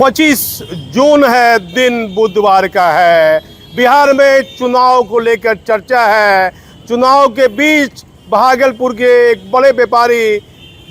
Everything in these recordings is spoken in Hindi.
25 जून है, दिन बुधवार का है। बिहार में चुनाव को लेकर चर्चा है। चुनाव के बीच भागलपुर के एक बड़े व्यापारी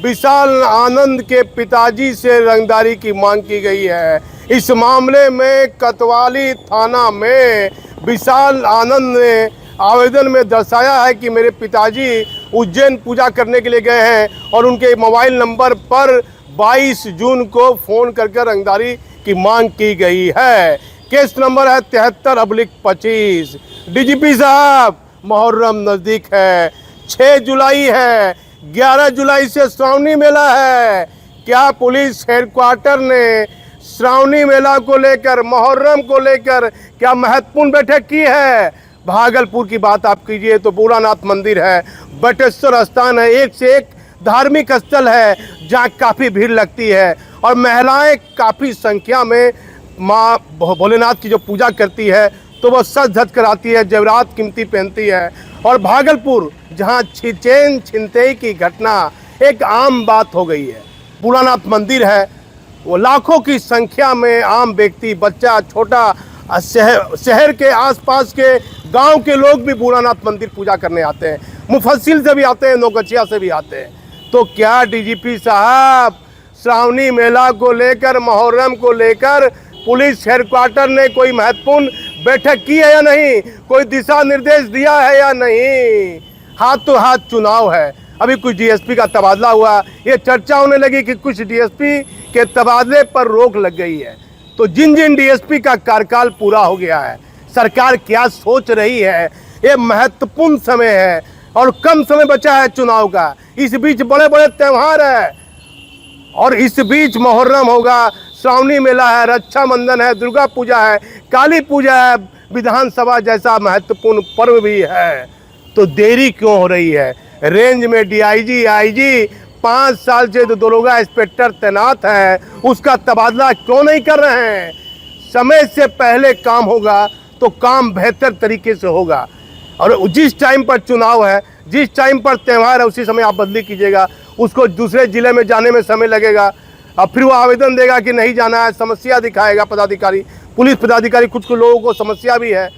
विशाल आनंद के पिताजी से रंगदारी की मांग की गई है। इस मामले में कोतवाली थाना में विशाल आनंद ने आवेदन में दर्शाया है कि मेरे पिताजी उज्जैन पूजा करने के लिए गए हैं और उनके मोबाइल नंबर पर 22 जून को फ़ोन करके रंगदारी की मांग की गई है। केस नंबर है 73/25। डीजीपी साहब, मुहर्रम नज़दीक है, 6 जुलाई है, 11 जुलाई से श्रावणी मेला है। क्या पुलिस हेडक्वार्टर ने श्रावणी मेला को लेकर, मुहर्रम को लेकर क्या महत्वपूर्ण बैठक की है? भागलपुर की बात आप कीजिए तो भोलानाथ मंदिर है, बटेश्वर स्थान है, एक से एक धार्मिक स्थल है जहाँ काफ़ी भीड़ लगती है और महिलाएं काफ़ी संख्या में माँ भोलेनाथ की जो पूजा करती है तो वह सज धज कर आती है, जेवरात कीमती पहनती है। और भागलपुर जहाँ चेन छिनतई की घटना एक आम बात हो गई है। भोलानाथ मंदिर है, वो लाखों की संख्या में आम व्यक्ति, बच्चा, छोटा, शहर के आसपास के गांव के लोग भी भोलानाथ मंदिर पूजा करने आते हैं। मुफस्सिल से भी आते हैं, नौगछिया से भी आते हैं। तो क्या डीजीपी साहब, श्रावणी मेला को लेकर, मुहर्रम को लेकर पुलिस हेडक्वार्टर ने कोई महत्वपूर्ण बैठक की है या नहीं? कोई दिशा निर्देश दिया है या नहीं? हाथों हाथ चुनाव है। अभी कुछ डीएसपी का तबादला हुआ, ये चर्चा होने लगी कि कुछ डीएसपी के तबादले पर रोक लग गई है। तो जिन जिन डीएसपी का कार्यकाल पूरा हो गया है, सरकार क्या सोच रही है? ये महत्वपूर्ण समय है और कम समय बचा है चुनाव का। इस बीच बड़े बड़े त्यौहार है और इस बीच मुहर्रम होगा, श्रावणी मेला है, रक्षाबंधन है, दुर्गा पूजा है, काली पूजा है, विधानसभा जैसा महत्वपूर्ण पर्व भी है। तो देरी क्यों हो रही है? रेंज में डीआईजी, आईजी 5 साल से तो दरोगा इंस्पेक्टर तैनात है, उसका तबादला क्यों नहीं कर रहे हैं? समय से पहले काम होगा तो काम बेहतर तरीके से होगा। और जिस टाइम पर चुनाव है, जिस टाइम पर त्यौहार है, उसी समय आप बदली कीजिएगा। उसको दूसरे ज़िले में जाने में समय लगेगा और फिर वो आवेदन देगा कि नहीं जाना है, समस्या दिखाएगा पदाधिकारी, पुलिस पदाधिकारी। कुछ लोगों को समस्या भी है।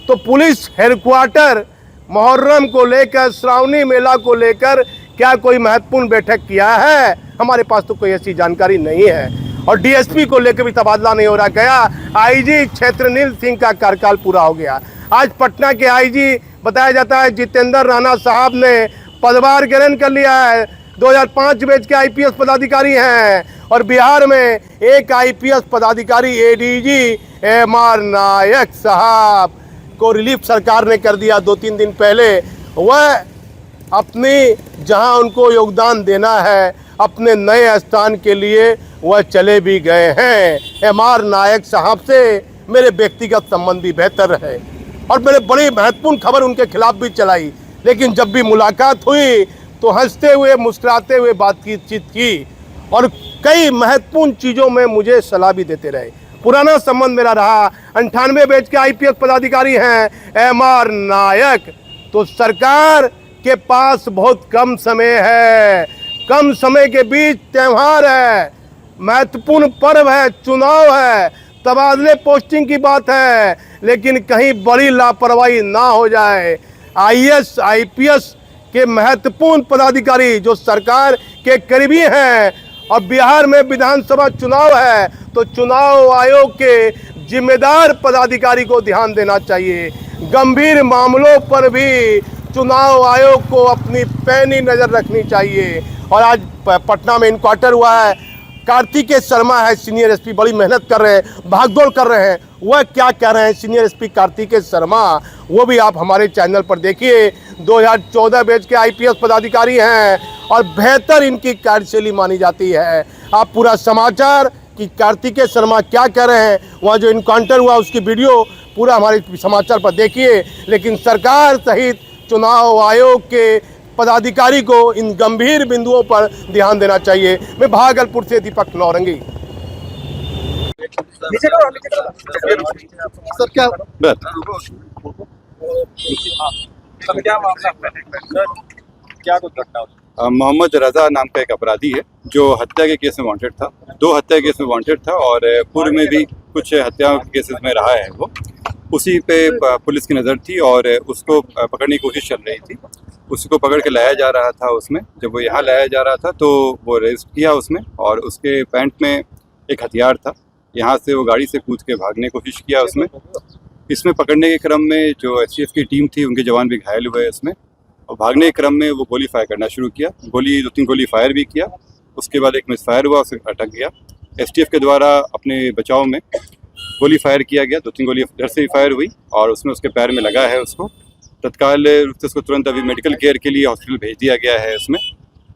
तो पुलिस हेडक्वार्टर मुहर्रम को लेकर, श्रावणी मेला को लेकर क्या कोई महत्वपूर्ण बैठक किया है? हमारे पास तो कोई ऐसी जानकारी नहीं है। और डीएसपी को लेकर भी तबादला नहीं हो रहा। गया आईजी क्षेत्रनील सिंह का कार्यकाल पूरा हो गया। आज पटना के आईजी बताया जाता है जितेंद्र राणा साहब ने पदभार ग्रहण कर लिया है। 2005 बैच के आईपीएस पदाधिकारी हैं और बिहार में एक आईपीएस पदाधिकारी एडीजी MR नायक साहब को रिलीफ सरकार ने कर दिया 2-3 दिन पहले। वह अपनी जहां उनको योगदान देना है, अपने नए स्थान के लिए वह चले भी गए हैं। MR नायक साहब से मेरे व्यक्तिगत संबंध भी बेहतर रहे और मैंने बड़ी महत्वपूर्ण खबर उनके खिलाफ भी चलाई, लेकिन जब भी मुलाकात हुई तो हंसते हुए, मुस्कुराते हुए बातचीत की और कई महत्वपूर्ण चीज़ों में मुझे सलाह भी देते रहे। पुराना संबंध मेरा रहा। 98 बैच के आईपीएस पदाधिकारी हैं MR नायक। तो सरकार के पास बहुत कम समय है, कम समय के बीच त्यौहार है, महत्वपूर्ण पर्व है, चुनाव है, तबादले पोस्टिंग की बात है, लेकिन कहीं बड़ी लापरवाही ना हो जाए। आईएएस आईपीएस के महत्वपूर्ण पदाधिकारी जो सरकार के करीबी हैं और बिहार में विधानसभा चुनाव है तो चुनाव आयोग के जिम्मेदार पदाधिकारी को ध्यान देना चाहिए। गंभीर मामलों पर भी चुनाव आयोग को अपनी पैनी नज़र रखनी चाहिए। और आज पटना में इनक्वार्टर हुआ है, कार्तिकेय शर्मा है सीनियर एसपी, बड़ी मेहनत कर रहे हैं, भागदौड़ कर रहे हैं। वह क्या कह रहे हैं सीनियर एसपी कार्तिकेय शर्मा, वो भी आप हमारे चैनल पर देखिए। 2014 बैच के आईपीएस पदाधिकारी हैं और बेहतर इनकी कार्यशैली मानी जाती है। आप पूरा समाचार कि कार्तिकेय शर्मा क्या कह रहे हैं, वहाँ जो इनकाउंटर हुआ उसकी वीडियो पूरा हमारे समाचार पर देखिए। लेकिन सरकार सहित चुनाव आयोग के पदाधिकारी को इन गंभीर बिंदुओं पर ध्यान देना चाहिए। मैं भागलपुर से दीपक नौरंगी। सर क्या क्या मामला, क्या कुछ घटना? मोहम्मद रज़ा नाम का एक अपराधी है जो हत्या के केस में वांटेड था। 2 हत्या के केस में वांटेड था और पूर्व में भी कुछ हत्या केसेस में रहा है वो। उसी पे पुलिस की नज़र थी और उसको पकड़ने की कोशिश चल रही थी। उसको पकड़ के लाया जा रहा था उसमें। जब वो यहाँ लाया जा रहा था तो वो रेस्ट किया उसमें और उसके पैंट में एक हथियार था। यहाँ से वो गाड़ी से कूद के भागने की कोशिश किया उसमें। इसमें पकड़ने के क्रम में जो एसटीएफ की टीम थी उनके जवान भी घायल हुए इसमें और भागने के क्रम में वो गोली फायर करना शुरू किया। 2-3 गोली फायर भी किया। उसके बाद एक मिसफायर हुआ, उसे अटक गया। एसटीएफ के द्वारा अपने बचाव में गोली फायर किया गया। 2-3 गोली इधर से भी फायर हुई और उसमें उसके पैर में लगा है। उसको तत्काल रूप से उसको तुरंत अभी मेडिकल केयर के लिए हॉस्पिटल भेज दिया गया है। उसमें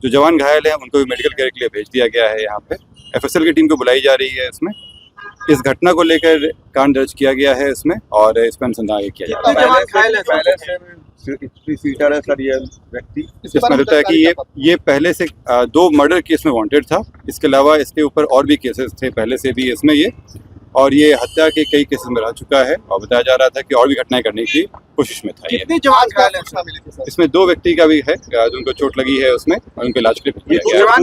जो जवान घायल हैं उनको भी मेडिकल केयर के लिए भेज दिया गया है। यहाँ पे एफएसएल की टीम को बुलाई जा रही है। इसमें इस घटना को लेकर कांड दर्ज किया गया है इसमें और इस पर अनुसंधान किया जा रहा है। इसमें होता है कि ये पहले से 2 मर्डर केस में वांटेड था। इसके अलावा इसके ऊपर और भी केसेस थे पहले से भी इसमें ये, और ये हत्या के कई केसेस में रह चुका है और बताया जा रहा था कि और भी घटनाएं करने की कोशिश में था। कितने जवान घायल हैं सर? इसमें 2 व्यक्ति का भी है जिनको चोट लगी है उसमें और उनके इलाज के लिए किया गया है।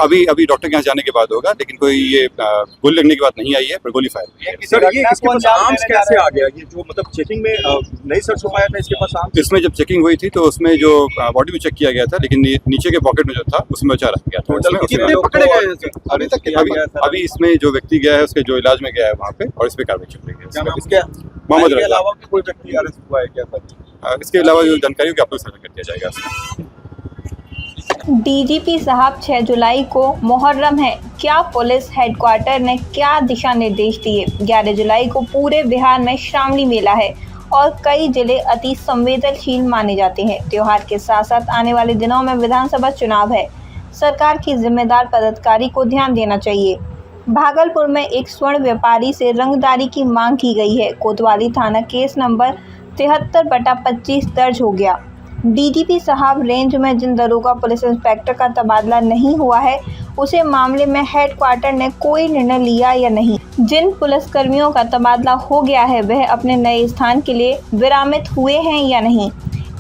अभी डॉक्टर के यहाँ जाने के बाद होगा, लेकिन कोई ये गोली लगने की बात नहीं आई है, पर गोली फायर हुई है। सर ये इसके पास आर्म्स कैसे आ गया? ये जो मतलब चेकिंग में नहीं सर छुपाया था इसके पास आर्म्स? इसमें जब चेकिंग हुई थी तो उसमें जो बॉडी में चेक किया गया था, लेकिन नीचे के पॉकेट में जो था उसमें बचा रह गया था। कितने पकड़े गए सर अभी तक? अभी इसमें जो व्यक्ति गया है उसके जो इलाज में गया है वहाँ पे, और इस पे कार्रवाई चल रही है। इसके मोहम्मद रज़ा। अलावा कोई व्यक्ति अरेस्ट हुआ है क्या सर? इसके अलावा जो जानकारी होगी आपको साझा कर दिया जाएगा। डीजीपी साहब 6 जुलाई को मुहर्रम है, क्या पुलिस हेडक्वार्टर ने क्या दिशा निर्देश दिए? 11 जुलाई को पूरे बिहार में श्रावणी मेला है और कई जिले अति संवेदनशील माने जाते हैं। त्योहार के साथ साथ आने वाले दिनों में विधानसभा चुनाव है। सरकार की जिम्मेदार पदाधिकारी को ध्यान देना चाहिए। भागलपुर में एक स्वर्ण व्यापारी से रंगदारी की मांग की गई है। कोतवाली थाना केस नंबर 73/25 दर्ज हो गया। डीजीपी साहब रेंज में जिन दरोगा पुलिस इंस्पेक्टर का तबादला नहीं हुआ है, उसे मामले में हेडक्वार्टर ने कोई निर्णय लिया या नहीं। जिन पुलिसकर्मियों का तबादला हो गया है वह अपने नए स्थान के लिए विरामित हुए हैं या नहीं।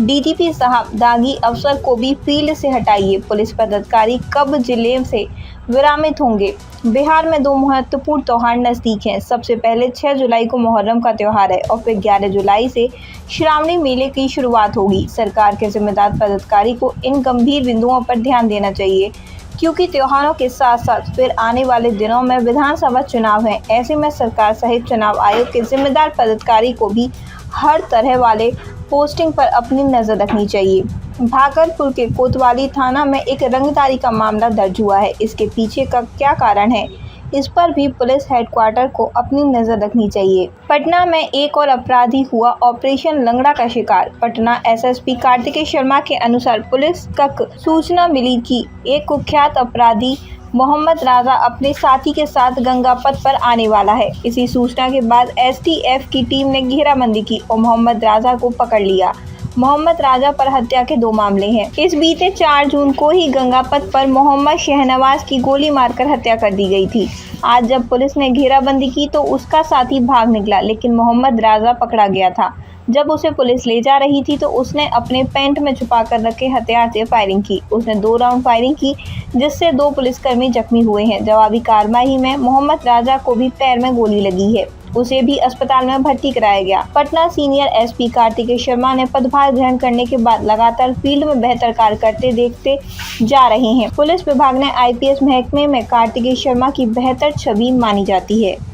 डीजीपी साहब दागी अफसर को भी फील्ड से हटाइए। पुलिस पदाधिकारी कब जिले से विरामित होंगे? बिहार में 2 महत्वपूर्ण त्योहार नज़दीक हैं। सबसे पहले 6 जुलाई को मुहर्रम का त्यौहार है और फिर 11 जुलाई से श्रावणी मेले की शुरुआत होगी। सरकार के जिम्मेदार पदाधिकारी को इन गंभीर बिंदुओं पर ध्यान देना चाहिए, क्योंकि त्योहारों के साथ साथ फिर आने वाले दिनों में विधानसभा चुनाव हैं। ऐसे में सरकार सहित चुनाव आयोग के जिम्मेदार पदाधिकारी को भी हर तरह वाले पोस्टिंग पर अपनी नज़र रखनी चाहिए। भागलपुर के कोतवाली थाना में एक रंगदारी का मामला दर्ज हुआ है। इसके पीछे का क्या कारण है, इस पर भी पुलिस हेडक्वार्टर को अपनी नज़र रखनी चाहिए। पटना में एक और अपराधी हुआ ऑपरेशन लंगड़ा का शिकार। पटना एसएसपी कार्तिकेय शर्मा के अनुसार पुलिस तक सूचना मिली कि एक कुख्यात अपराधी मोहम्मद राजा अपने साथी के साथ गंगा पथ पर आने वाला है। इसी सूचना के बाद एसटीएफ की टीम ने घेराबंदी की और मोहम्मद राजा को पकड़ लिया। मोहम्मद राजा पर हत्या के 2 मामले हैं। इस बीते 4 जून को ही गंगापथ पर मोहम्मद शहनवाज की गोली मारकर हत्या कर दी गई थी। आज जब पुलिस ने घेराबंदी की तो उसका साथी भाग निकला, लेकिन मोहम्मद राजा पकड़ा गया था। जब उसे पुलिस ले जा रही थी तो उसने अपने पैंट में छुपा कर रखे हथियार से फायरिंग की। उसने 2 राउंड फायरिंग की, जिससे 2 पुलिसकर्मी जख्मी हुए हैं। जवाबी कार्रवाई में मोहम्मद राजा को भी पैर में गोली लगी है। उसे भी अस्पताल में भर्ती कराया गया। पटना सीनियर एसपी कार्तिकेय शर्मा ने पदभार ग्रहण करने के बाद लगातार फील्ड में बेहतर कार्य करते देखते जा रहे हैं। पुलिस विभाग ने आईपीएस महकमे में कार्तिकेय शर्मा की बेहतर छवि मानी जाती है।